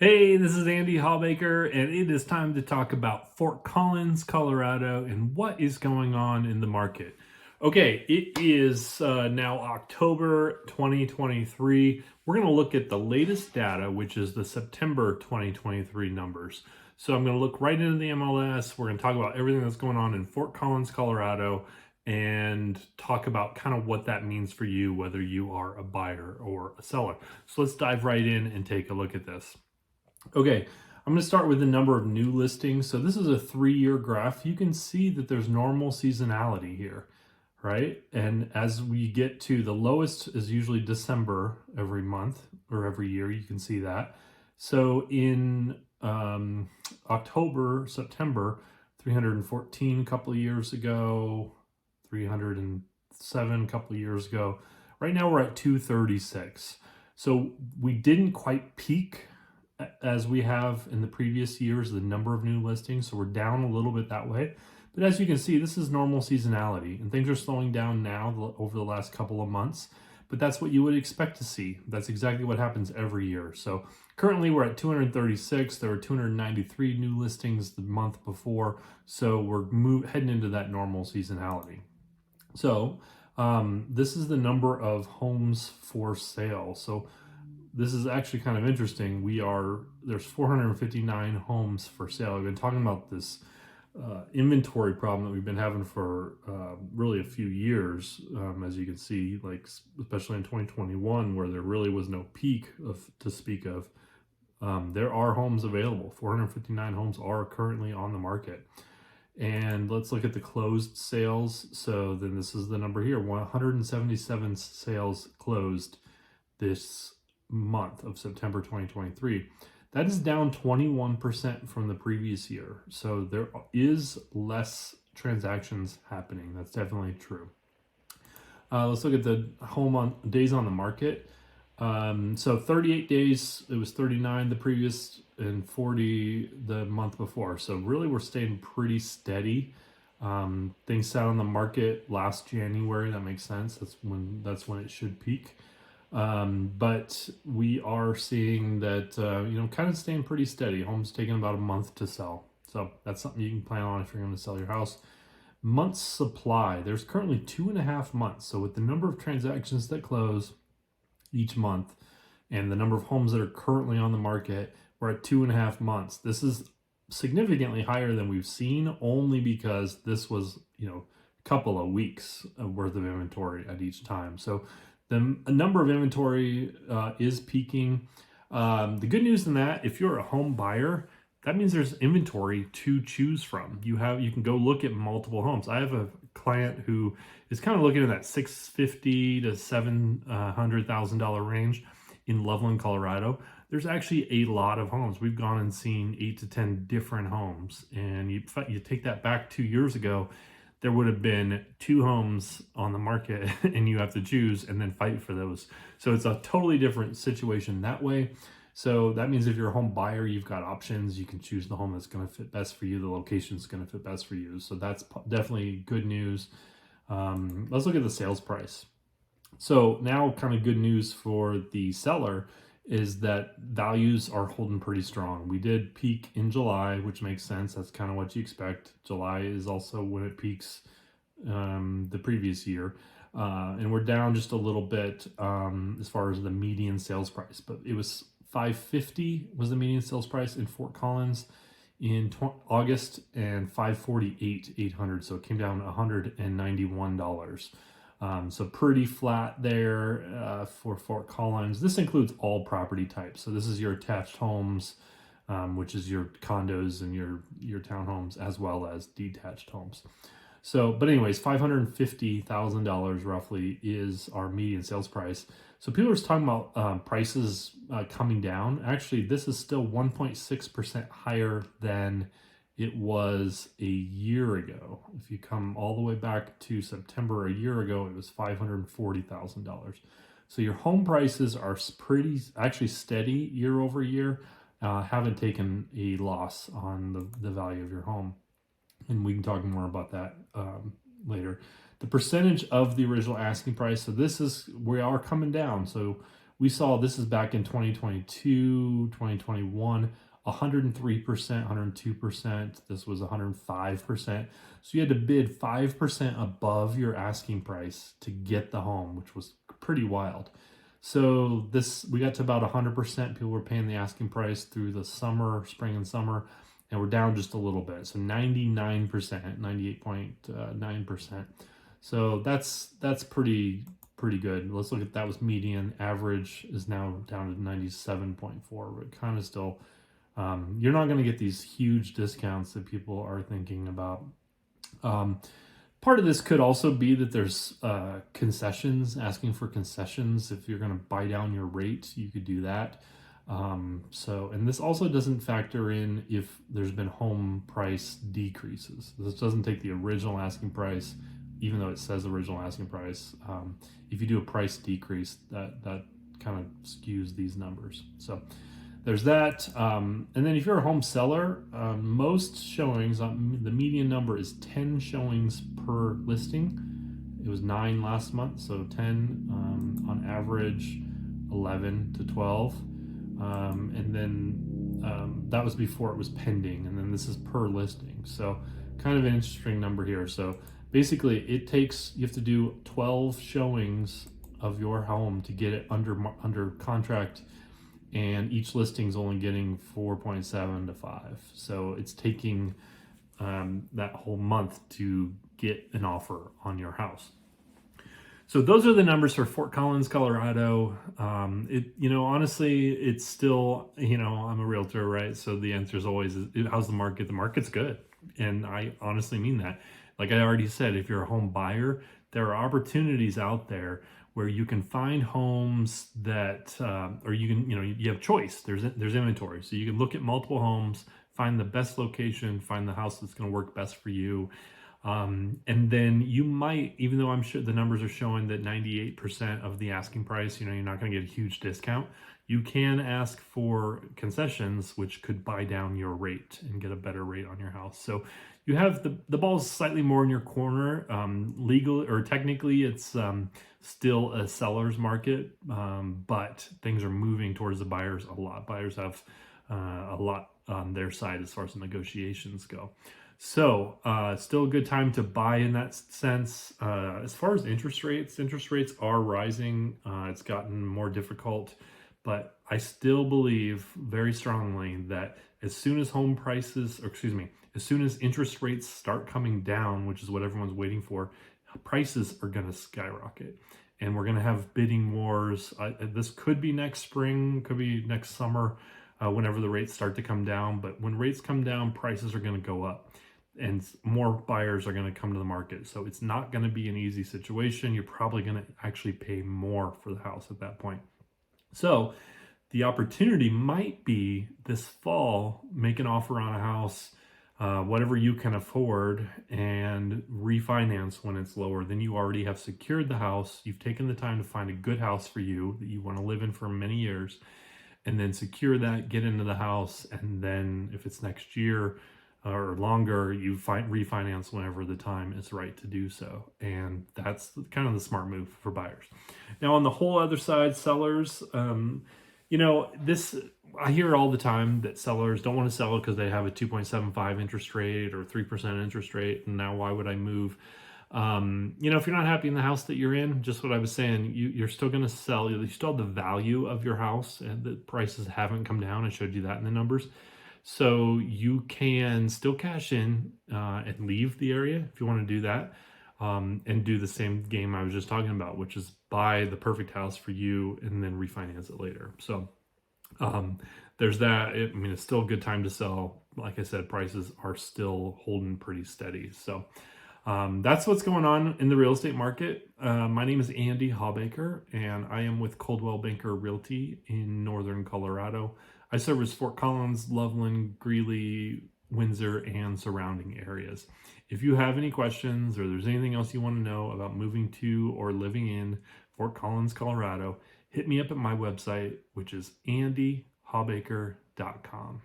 Hey, this is Andy Hallbaker, and it is time to talk about Fort Collins, Colorado, and what is going on in the market. Okay, it is now October 2023. We're going to look at the latest data, which is the September 2023 numbers. So I'm going to look right into the MLS. We're going to talk about everything that's going on in Fort Collins, Colorado, and talk about kind of what that means for you, whether you are a buyer or a seller. So let's dive right in and take a look at this. Okay, I'm going to start with the number of new listings. So this is a 3-year graph. You can see that there's normal seasonality here, right? And as we get to the lowest is usually December every month or every year. You can see that. So in October, September, 314 a couple of years ago, 307 a couple of years ago. Right now we're at 236. So we didn't quite peak as we have in the previous years, the number of new listings. So we're down a little bit that way. But as you can see, this is normal seasonality, and things are slowing down now over the last couple of months. But that's what you would expect to see. That's exactly what happens every year. So currently we're at 236. There were 293 new listings the month before. So we're heading into that normal seasonality. So this is the number of homes for sale. So this is actually kind of interesting. There's 459 homes for sale. I've been talking about this inventory problem that we've been having for really a few years, as you can see, like especially in 2021, where there really was no peak to speak of. There are homes available. 459 homes are currently on the market. And let's look at the closed sales. So then this is the number here, 177 sales closed this month of September 2023. That is down 21% from the previous year. So there is less transactions happening. That's definitely true. Let's look at the days on the market. So 38 days, it was 39 the previous and 40 the month before. So really we're staying pretty steady. Things sat on the market last January. That makes sense. That's when it should peak. But we are seeing that, kind of staying pretty steady. Homes taking about a month to sell. So that's something you can plan on if you're going to sell your house. Months supply, there's currently 2.5 months. So with the number of transactions that close each month and the number of homes that are currently on the market, we're at 2.5 months. This is significantly higher than we've seen, only because this was, a couple of weeks worth of inventory at each time. So the number of inventory is peaking. The good news in that, if you're a home buyer, that means there's inventory to choose from. You can go look at multiple homes. I have a client who is kind of looking at that $650,000 to $700,000 range in Loveland, Colorado. There's actually a lot of homes. We've gone and seen 8 to 10 different homes, and you take that back 2 years ago, there would have been 2 homes on the market and you have to choose and then fight for those. So it's a totally different situation that way. So that means if you're a home buyer, you've got options. You can choose the home that's going to fit best for you. The location is going to fit best for you. So that's definitely good news. Let's look at the sales price. So now kind of good news for the seller is that values are holding pretty strong. We did peak in July, which makes sense. That's kind of what you expect. July is also when it peaks the previous year. And we're down just a little bit as far as the median sales price. But it was $550 was the median sales price in Fort Collins in August, and $548,800. So it came down $191. So pretty flat there for Fort Collins. This includes all property types. So this is your attached homes, which is your condos and your townhomes, as well as detached homes. So, but anyways, $550,000 roughly is our median sales price. So people are talking about prices coming down. Actually, this is still 1.6% higher than it was a year ago. If you come all the way back to September a year ago, it was $540,000. So your home prices are pretty actually steady year over year. Haven't taken a loss on the value of your home. And we can talk more about that later. The percentage of the original asking price. So we are coming down. So We saw, this is back in 2022, 2021, 103%, 102%. This was 105%. So you had to bid 5% above your asking price to get the home, which was pretty wild. So we got to about 100%. People were paying the asking price through the summer, spring and summer, and we're down just a little bit. So 99%, 98.9%. So that's pretty good. Let's look at, that was median. Average is now down to 97.4, but kind of still, you're not going to get these huge discounts that people are thinking about. Part of this could also be that there's concessions, asking for concessions. If you're going to buy down your rate, you could do that. And this also doesn't factor in if there's been home price decreases. This doesn't take the original asking price, even though it says original asking price. If you do a price decrease, that kind of skews these numbers. So there's that. And then if you're a home seller, most showings, the median number is 10 showings per listing. It was 9 last month, so 10 on average, 11 to 12. And then that was before it was pending, and then this is per listing. So kind of an interesting number here. So basically you have to do 12 showings of your home to get it under contract, and each listing's only getting 4.7 to 5. So it's taking that whole month to get an offer on your house. So those are the numbers for Fort Collins, Colorado. Honestly, it's still, I'm a realtor, right? So the answer is always, how's the market? The market's good. And I honestly mean that. Like I already said, if you're a home buyer, there are opportunities out there where you can find homes that, or you can, you have choice. There's inventory. So you can look at multiple homes, find the best location, find the house that's going to work best for you. And then you might, even though I'm sure the numbers are showing that 98% of the asking price, you're not going to get a huge discount. You can ask for concessions, which could buy down your rate and get a better rate on your house. So you have the ball's slightly more in your corner. Legal or technically, it's still a seller's market, but things are moving towards the buyers a lot. Buyers have a lot on their side as far as the negotiations go. So still a good time to buy in that sense. As far as interest rates are rising. It's gotten more difficult, but I still believe very strongly that as soon as as soon as interest rates start coming down, which is what everyone's waiting for, prices are going to skyrocket. And we're going to have bidding wars. This could be next spring, could be next summer, whenever the rates start to come down. But when rates come down, prices are going to go up, and more buyers are going to come to the market. So it's not going to be an easy situation. You're probably going to actually pay more for the house at that point. So the opportunity might be this fall, make an offer on a house, whatever you can afford, and refinance when it's lower. Then you already have secured the house. You've taken the time to find a good house for you that you want to live in for many years, and then secure that, get into the house, and then if it's next year or longer, you refinance whenever the time is right to do so. And that's kind of the smart move for buyers. Now on the whole other side, sellers, I hear all the time that sellers don't want to sell because they have a 2.75 interest rate or 3% interest rate. And now why would I move? If you're not happy in the house that you're in, just what I was saying, you're still going to sell. You still have the value of your house, and the prices haven't come down. I showed you that in the numbers. So you can still cash in and leave the area if you want to do that, and do the same game I was just talking about, which is buy the perfect house for you and then refinance it later. So there's that. It's still a good time to sell. Like I said, prices are still holding pretty steady. So that's what's going on in the real estate market. My name is Andy Hawbaker, and I am with Coldwell Banker Realty in Northern Colorado. I service Fort Collins, Loveland, Greeley, Windsor, and surrounding areas. If you have any questions or there's anything else you want to know about moving to or living in Fort Collins, Colorado, hit me up at my website, which is andyhawbaker.com.